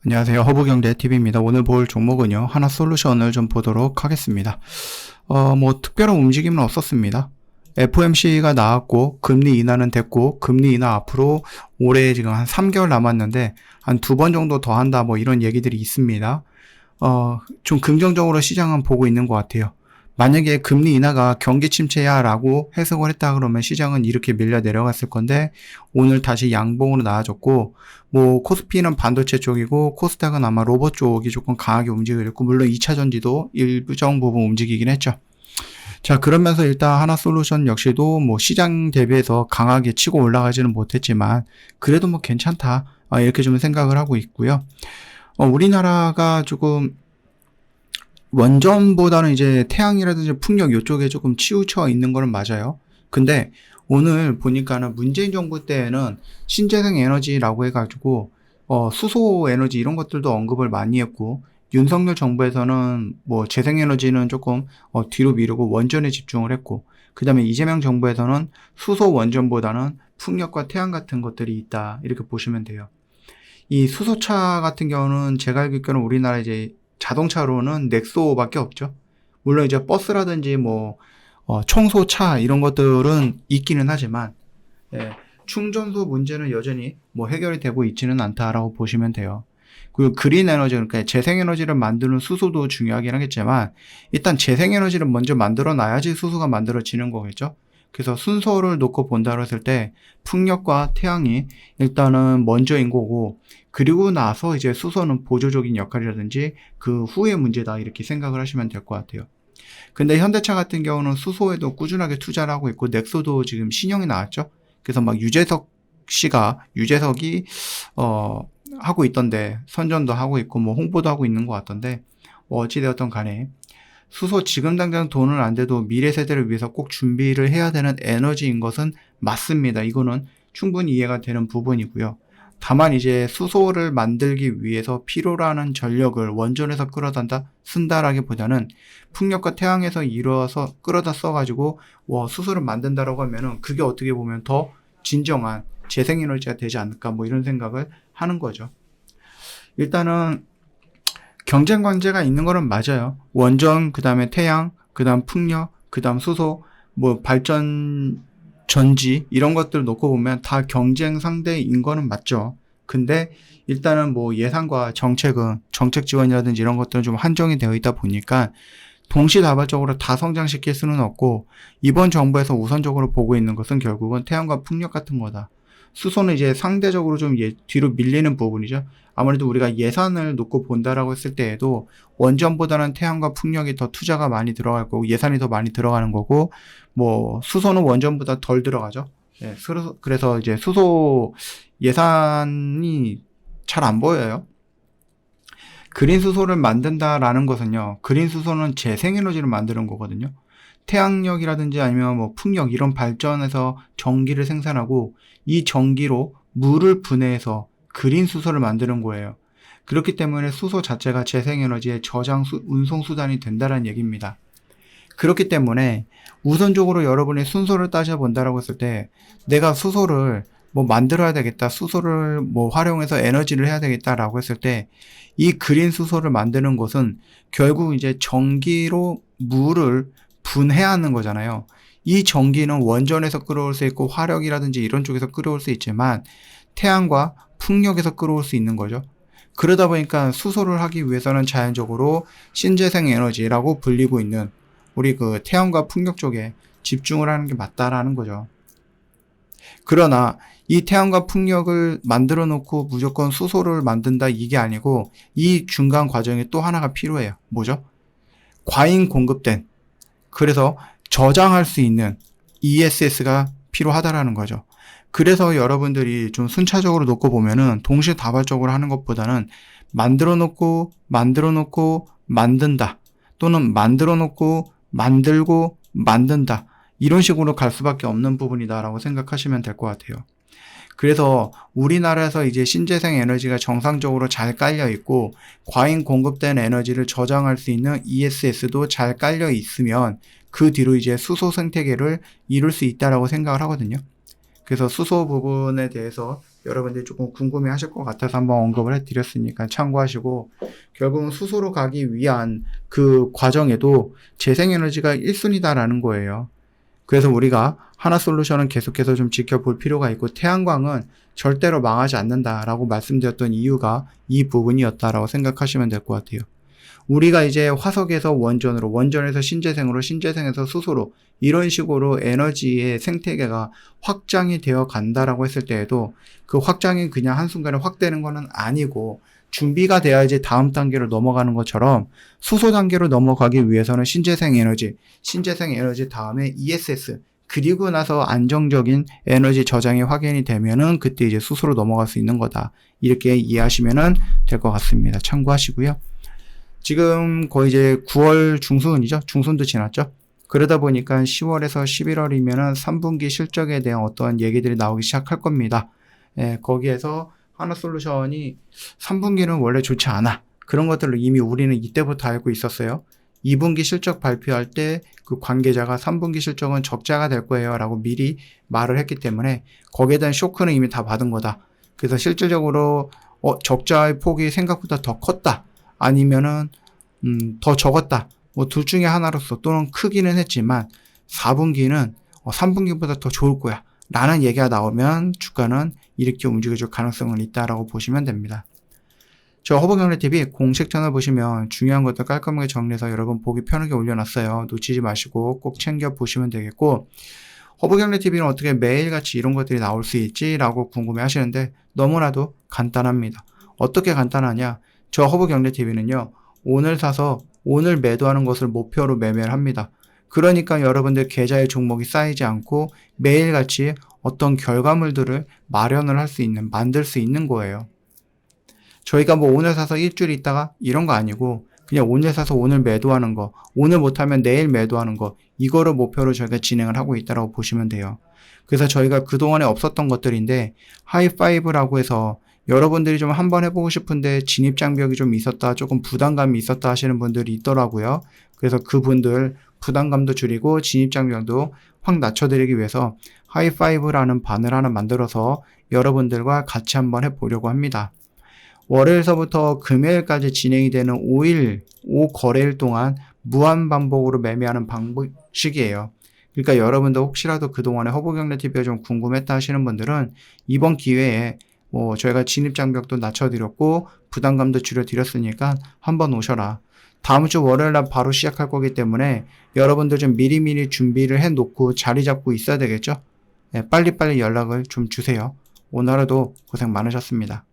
안녕하세요. 허브경제TV입니다. 오늘 볼 종목은요, 하나솔루션을 좀 보도록 하겠습니다. 특별한 움직임은 없었습니다. FOMC가 나왔고, 금리 인하는 됐고, 금리 인하 앞으로 올해 지금 한 3개월 남았는데, 한 2번 정도 더 한다, 이런 얘기들이 있습니다. 좀 긍정적으로 시장은 보고 있는 것 같아요. 만약에 금리 인하가 경기 침체야 라고 해석을 했다 그러면 시장은 이렇게 밀려 내려갔을 건데 오늘 다시 양봉으로 나아졌고 코스피는 반도체 쪽이고 코스닥은 아마 로봇 쪽이 조금 강하게 움직이고 있고 물론 2차전지도 일정 부분 움직이긴 했죠. 자, 그러면서 일단 하나솔루션 역시도 시장 대비해서 강하게 치고 올라가지는 못했지만 그래도 괜찮다 이렇게 좀 생각을 하고 있고요. 우리나라가 조금 원전보다는 이제 태양이라든지 풍력 이쪽에 조금 치우쳐 있는 거는 맞아요. 근데 오늘 보니까는 문재인 정부 때에는 신재생 에너지라고 해가지고 수소 에너지 이런 것들도 언급을 많이 했고 윤석열 정부에서는 재생에너지는 조금 뒤로 미루고 원전에 집중을 했고 그 다음에 이재명 정부에서는 수소 원전보다는 풍력과 태양 같은 것들이 있다 이렇게 보시면 돼요. 이 수소차 같은 경우는 제가 알기로는 우리나라 이제 자동차로는 넥소밖에 없죠. 물론 이제 버스라든지 청소차 이런 것들은 있기는 하지만 충전소 문제는 여전히 해결이 되고 있지는 않다라고 보시면 돼요. 그리고 그린 에너지, 그러니까 재생에너지를 만드는 수소도 중요하긴 하겠지만 일단 재생에너지를 먼저 만들어 놔야지 수소가 만들어지는 거겠죠. 그래서 순서를 놓고 본다고 했을 때 풍력과 태양이 일단은 먼저인 거고 그리고 나서 이제 수소는 보조적인 역할이라든지 그 후의 문제다 이렇게 생각을 하시면 될 것 같아요. 근데 현대차 같은 경우는 수소에도 꾸준하게 투자를 하고 있고 넥소도 지금 신형이 나왔죠. 그래서 유재석이 하고 있던데 선전도 하고 있고 홍보도 하고 있는 것 같던데 어찌되었던 간에 수소 지금 당장 돈은 안 돼도 미래 세대를 위해서 꼭 준비를 해야 되는 에너지인 것은 맞습니다. 이거는 충분히 이해가 되는 부분이고요. 다만 이제 수소를 만들기 위해서 필요로 하는 전력을 원전에서 쓴다라기보다는 풍력과 태양에서 이루어서 끌어다 써가지고 수소를 만든다라고 하면은 그게 어떻게 보면 더 진정한 재생에너지가 되지 않을까 이런 생각을 하는 거죠. 일단은 경쟁 관계가 있는 거는 맞아요. 원전, 그 다음에 태양, 그 다음 풍력, 그 다음 수소, 발전 전지 이런 것들 놓고 보면 다 경쟁 상대인 거는 맞죠. 근데 일단은 예산과 정책 지원이라든지 이런 것들은 좀 한정이 되어 있다 보니까 동시다발적으로 다 성장시킬 수는 없고 이번 정부에서 우선적으로 보고 있는 것은 결국은 태양과 풍력 같은 거다. 수소는 이제 상대적으로 좀 뒤로 밀리는 부분이죠. 아무래도 우리가 예산을 놓고 본다라고 했을 때에도 원전보다는 태양과 풍력이 더 투자가 많이 들어갈 거고 예산이 더 많이 들어가는 거고 수소는 원전보다 덜 들어가죠. 그래서 이제 수소 예산이 잘 안 보여요. 그린 수소를 만든다라는 것은요. 그린 수소는 재생에너지를 만드는 거거든요. 태양력이라든지 아니면 풍력 이런 발전에서 전기를 생산하고 이 전기로 물을 분해해서 그린 수소를 만드는 거예요. 그렇기 때문에 수소 자체가 재생에너지의 운송 수단이 된다는 얘기입니다. 그렇기 때문에 우선적으로 여러분의 순서를 따져본다라고 했을 때 내가 수소를 만들어야 되겠다, 수소를 활용해서 에너지를 해야 되겠다라고 했을 때 이 그린 수소를 만드는 것은 결국 이제 전기로 물을 분해하는 거잖아요. 이 전기는 원전에서 끌어올 수 있고 화력이라든지 이런 쪽에서 끌어올 수 있지만 태양과 풍력에서 끌어올 수 있는 거죠. 그러다 보니까 수소를 하기 위해서는 자연적으로 신재생 에너지라고 불리고 있는 우리 그 태양과 풍력 쪽에 집중을 하는 게 맞다라는 거죠. 그러나 이 태양과 풍력을 만들어 놓고 무조건 수소를 만든다 이게 아니고 이 중간 과정에 또 하나가 필요해요. 뭐죠? 과잉 공급된 그래서 저장할 수 있는 ESS가 필요하다라는 거죠. 그래서 여러분들이 좀 순차적으로 놓고 보면은 동시다발적으로 하는 것보다는 만들어 놓고 만든다 또는 만들어 놓고 만들고 만든다 이런 식으로 갈 수밖에 없는 부분이다라고 생각하시면 될 것 같아요. 그래서 우리나라에서 이제 신재생 에너지가 정상적으로 잘 깔려 있고 과잉 공급된 에너지를 저장할 수 있는 ESS도 잘 깔려 있으면 그 뒤로 이제 수소 생태계를 이룰 수 있다라고 생각을 하거든요. 그래서 수소 부분에 대해서 여러분들이 조금 궁금해 하실 것 같아서 한번 언급을 해드렸으니까 참고하시고, 결국은 수소로 가기 위한 그 과정에도 재생에너지가 1순위다라는 거예요. 그래서 우리가 하나솔루션은 계속해서 좀 지켜볼 필요가 있고, 태양광은 절대로 망하지 않는다라고 말씀드렸던 이유가 이 부분이었다라고 생각하시면 될 것 같아요. 우리가 이제 화석에서 원전으로, 원전에서 신재생으로, 신재생에서 수소로 이런 식으로 에너지의 생태계가 확장이 되어 간다라고 했을 때에도 그 확장이 그냥 한순간에 확 되는 거는 아니고 준비가 돼야지 다음 단계로 넘어가는 것처럼 수소 단계로 넘어가기 위해서는 신재생 에너지 다음에 ESS, 그리고 나서 안정적인 에너지 저장이 확인이 되면은 그때 이제 수소로 넘어갈 수 있는 거다. 이렇게 이해하시면 될 것 같습니다. 참고하시고요. 지금 거의 이제 9월 중순이죠. 중순도 지났죠. 그러다 보니까 10월에서 11월이면은 3분기 실적에 대한 어떠한 얘기들이 나오기 시작할 겁니다. 거기에서 하나솔루션이 3분기는 원래 좋지 않아. 그런 것들을 이미 우리는 이때부터 알고 있었어요. 2분기 실적 발표할 때 그 관계자가 3분기 실적은 적자가 될 거예요 라고 미리 말을 했기 때문에 거기에 대한 쇼크는 이미 다 받은 거다. 그래서 실질적으로 적자의 폭이 생각보다 더 컸다. 아니면은 더 적었다. 뭐 둘 중에 하나로서 또는 크기는 했지만 4분기는 3분기보다 더 좋을 거야 라는 얘기가 나오면 주가는 이렇게 움직여줄 가능성은 있다라고 보시면 됩니다. 저 허브경제TV 공식 채널 보시면 중요한 것들 깔끔하게 정리해서 여러분 보기 편하게 올려놨어요. 놓치지 마시고 꼭 챙겨 보시면 되겠고, 허브경제TV는 어떻게 매일같이 이런 것들이 나올 수 있지? 라고 궁금해 하시는데 너무나도 간단합니다. 어떻게 간단하냐? 저 허브경제TV는요, 오늘 사서 오늘 매도하는 것을 목표로 매매를 합니다. 그러니까 여러분들 계좌의 종목이 쌓이지 않고 매일같이 어떤 결과물들을 마련을 할 수 있는, 만들 수 있는 거예요. 저희가 뭐 오늘 사서 일주일 있다가 이런 거 아니고 그냥 오늘 사서 오늘 매도하는 거, 오늘 못하면 내일 매도하는 거, 이거를 목표로 저희가 진행을 하고 있다고 보시면 돼요. 그래서 저희가 그동안에 없었던 것들인데 하이파이브라고 해서 여러분들이 좀 한번 해보고 싶은데 진입장벽이 좀 있었다, 조금 부담감이 있었다 하시는 분들이 있더라고요. 그래서 그분들 부담감도 줄이고 진입장벽도 확 낮춰드리기 위해서 하이파이브라는 반을 하나 만들어서 여러분들과 같이 한번 해보려고 합니다. 월요일서부터 금요일까지 진행이 되는 5거래일 동안 무한반복으로 매매하는 방식이에요. 그러니까 여러분들 혹시라도 그동안에 허브경제TV가 좀 궁금했다 하시는 분들은 이번 기회에 저희가 진입장벽도 낮춰드렸고 부담감도 줄여드렸으니까 한번 오셔라. 다음 주 월요일날 바로 시작할 거기 때문에 여러분들 좀 미리미리 준비를 해놓고 자리 잡고 있어야 되겠죠? 빨리빨리 연락을 좀 주세요. 오늘 하루도 고생 많으셨습니다.